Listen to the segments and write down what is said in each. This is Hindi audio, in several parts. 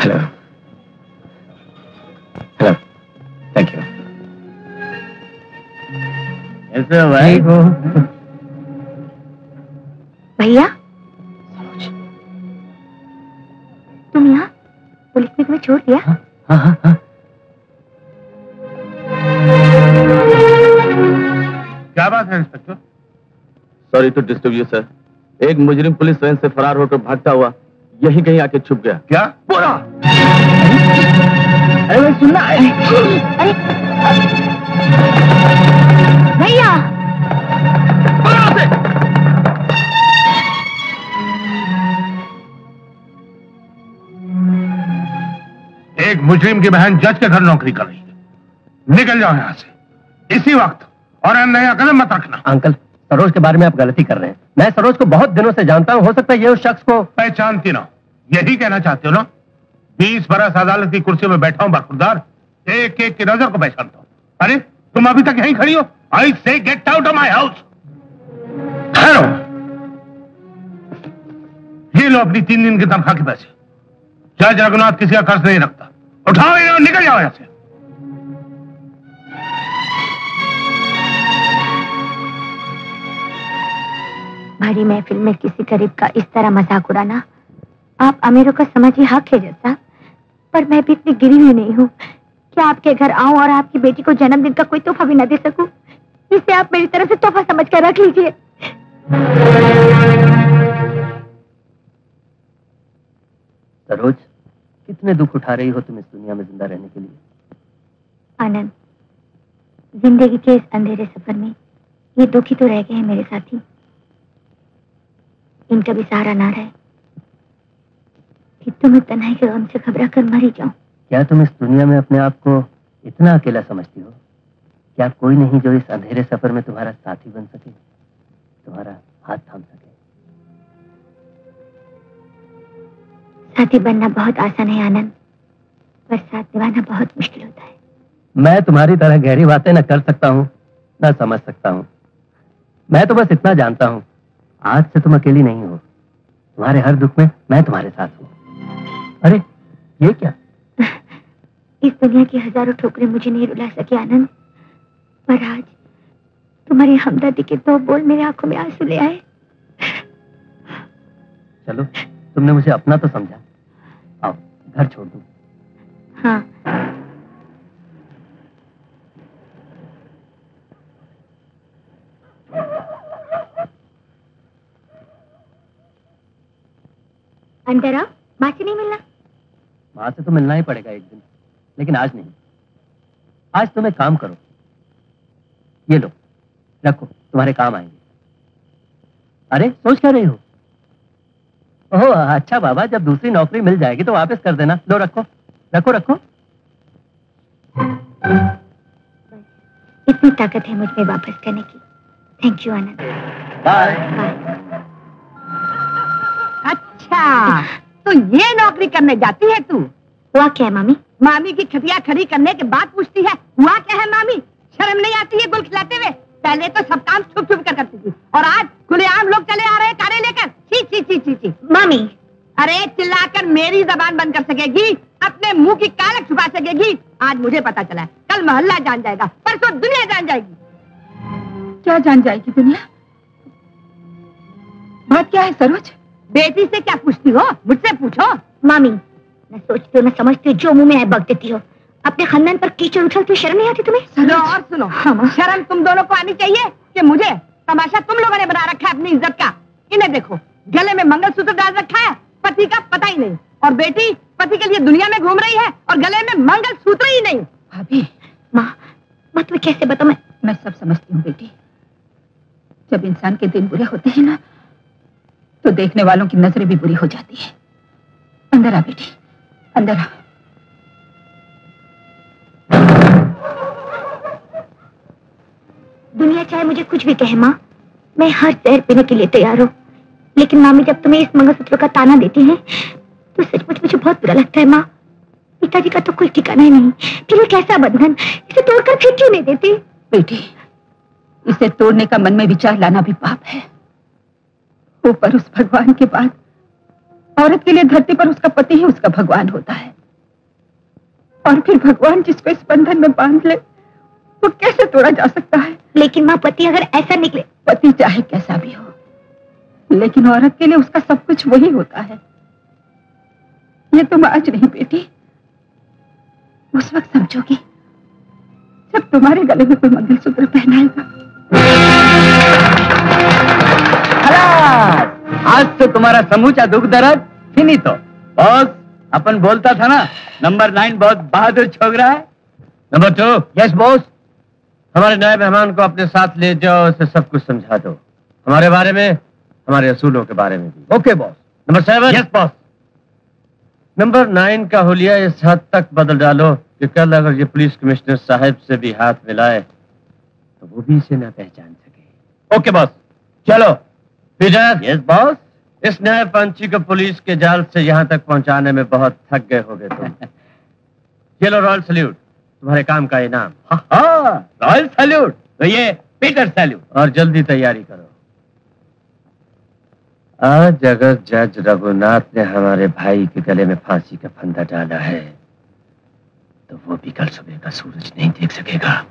Hello hello, thank you. ऐसे भाई को भैया तुम यहाँ, पुलिस ने तुम्हें छोड़ दिया? हाँ हाँ हाँ। क्या बात है inspector? Sorry to disturb you sir, एक मुजरिम पुलिस वैन से फरार होकर भागता हुआ यहीं कहीं आके छुप गया। क्या बोला? अरे भाई सुनना। अरे भैया एक मुजरिम की बहन जज के घर नौकरी कर रही है। निकल जाओ यहां से इसी वक्त, और नया कदम मत रखना। अंकल, सरोज के बारे में आप गलती कर रहे हैं। मैं सरोज को बहुत दिनों से जानता हूं, हो सकता है ये उस शख्स को पहचानती ना, यही कहना चाहते हो ना? 20 बरस अदालत की कुर्सी में बैठा हूं बरखुरदार, एक एक की नजर को पहचानता हूं। अरे तुम अभी तक यहीं खड़ी हो? आई से get out of my house. Hello, ये लो अपनी 3 दिन की तनख्वाह के पैसे। जज रघुनाथ किसी का कर्ज नहीं रखता। उठाओ इन्हें और निकल जाओ यहां से। बड़ी महफिल में किसी गरीब का इस तरह मजाक उड़ाना, आप अमीरों का समझिए हक है जैसा, पर मैं भी इतनी गिरी हुई नहीं हूँ कि आपके घर आऊं और आपकी बेटी को जन्मदिन का कोई तोहफा भी न दे सकूं। इसे आप मेरी तरफ से तोहफा समझ कर रख लीजिए। सरोज, कितने दुख उठा रही हो तुम इस दुनिया में जिंदा रहने के लिए? आनंद, जिंदगी के इस अंधेरे सफर में ये दुख ही तो रह गए हैं मेरे साथी। इनका भी सहारा ना रहे कि तुम्हें तन्हाई के गम से घबरा कर मर ही जाऊं। क्या तुम इस दुनिया में अपने आप को इतना अकेला समझती हो? क्या कोई नहीं जो इस अंधेरे सफर में तुम्हारा साथी बन सके, तुम्हारा हाथ थाम सके? साथी बनना बहुत आसान है आनंद, पर साथ निभाना बहुत मुश्किल होता है। मैं तुम्हारी तरह गहरी बातें न कर सकता हूँ, न समझ सकता हूँ। मैं तो बस इतना जानता हूँ, आज से तुम अकेली नहीं हो। तुम्हारे हर दुख में मैं तुम्हारे साथ हूँ। अरे ये क्या? इस दुनिया की हजारों ठोकरें मुझे नहीं रुला सके आनंद, पर आज तुम्हारी हमदर्दी के 2 बोल मेरी आंखों में आंसू ले आए। चलो, तुमने मुझे अपना तो समझा। आओ घर छोड़ दूं। हाँ। अंदर आओ, माँ से नहीं मिलना? माँ से तो मिलना ही पड़ेगा एक दिन, लेकिन आज नहीं। आज तुम एक काम करो, ये लो रखो, तुम्हारे काम आएंगे। अरे सोच क्या रही हो? ओह अच्छा बाबा, जब दूसरी नौकरी मिल जाएगी तो वापस कर देना। लो रखो रखो रखो। इतनी ताकत है मुझ में वापस करने की। Thank you Anand. बाय। अच्छा, तो ये नौकरी करने जाती है तू? हुआ क्या है मामी? मामी की खटिया खड़ी करने के बाद पूछती है हुआ क्या है मामी? शर्म नहीं आती है गुल खिलाते हुए? पहले तो सब काम छुप छुप कर करती थी, और आज खुलेआम लोग चले आ रहे हैं कारे लेकर। छी छी छी छी छी। मामी, अरे चिल्लाकर मेरी जबान बंद कर सकेगी? अपने मुंह की कालक छुपा सकेगी? आज मुझे पता चला है, कल मोहल्ला जान जाएगा, परसों दुनिया जान जाएगी। क्या जान जाएगी दुनिया? बात क्या है सरोज? बेटी से क्या पूछती हो? मुझसे पूछो। मामी, मैं सोचती हूँ, मैं समझती हूँ, जो मुंह में आए बक देती हो। अपने खानदान पर कीचड़ उछलती शर्म नहीं आती तुम्हें? सुनो और सुनो, शर्म तुम दोनों को आनी चाहिए कि मुझे? तमाशा तुम लोगों ने बना रखा है अपनी इज्जत का। इन्हें देखो, गले में मंगलसूत्र डाल रखा है, पति का पता ही नहीं, और बेटी पति के लिए दुनिया में घूम रही है और गले में मंगलसूत्र ही नहीं। भाभी, माँ तुम्हें कैसे बताऊं? मैं सब समझती हूँ बेटी। जब इंसान के दिन बुरे होते हैं ना, तो देखने वालों की नजरें भी बुरी हो जाती है। अंदर आ बेटी, अंदर आ। दुनिया चाहे मुझे कुछ भी कहे माँ, मैं हर जहर पीने के लिए तैयार हूँ, लेकिन मामी जब तुम्हें इस मंगलसूत्र का ताना देती हैं, तो सचमुच मुझे बहुत बुरा लगता है माँ। पिताजी का तो कोई ठिकाना ही नहीं, फिर ये कैसा बंधन? इसे तोड़कर फिर क्यों नहीं देती? बेटी, इसे तोड़ने का मन में विचार लाना भी पाप है। ऊपर उस भगवान के बाद औरत के लिए धरती पर उसका पति ही उसका भगवान होता है, और फिर भगवान जिसको इस बंधन में बांध ले वो कैसे तोड़ा जा सकता है? लेकिन माँ, पति अगर ऐसा निकले? पति चाहे कैसा भी हो, लेकिन औरत के लिए उसका सब कुछ वही होता है। ये तुम आज नहीं बेटी, उस वक्त समझोगी जब तुम्हारे गले में कोई मंगलसूत्र पहनाएगा। आज तो तुम्हारा समूचा दुख दर्द फिनितो। बॉस, अपन बोलता था ना नंबर 9 बहुत बहादुर छोकरा है। Number 2, yes boss. हमारे नए मेहमान को अपने साथ ले जाओ, उसे सब कुछ समझा दो, हमारे बारे में, हमारे असूलों के बारे में भी। Okay boss. Number 7, yes boss. Number 9 का हुलिया इस हद तक बदल डालो कि कल अगर ये पुलिस कमिश्नर साहब से भी हाथ मिलाए तो वो भी इसे ना पहचान सके। Okay boss. चलो पीटर। Yes boss. इस नए पंछी को पुलिस के जाल से यहाँ तक पहुँचाने में बहुत थक गए होगे तुम। ये लो रॉयल सैल्यूट, तुम्हारे काम का इनाम। रॉयल सैल्यूट तो ये पीटर सैल्यूट। और जल्दी तैयारी करो। आज अगर जज रघुनाथ ने हमारे भाई के गले में फांसी का फंदा डाला है तो वो भी कल सुबह का सूरज नहीं देख सकेगा।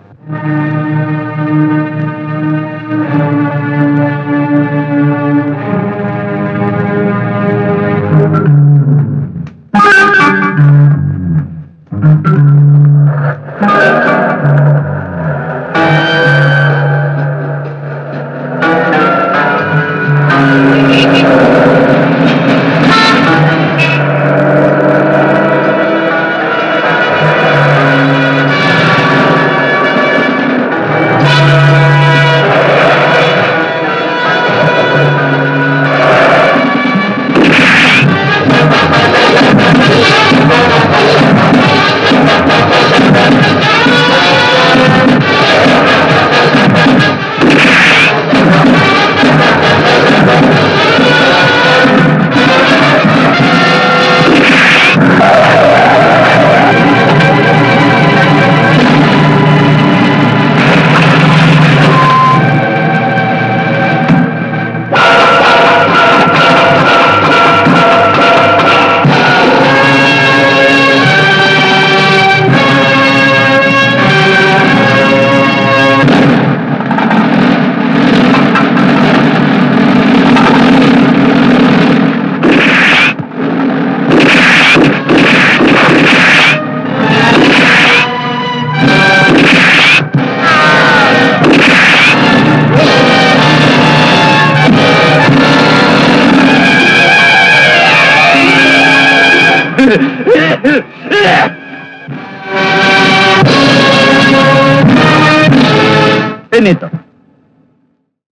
Finito.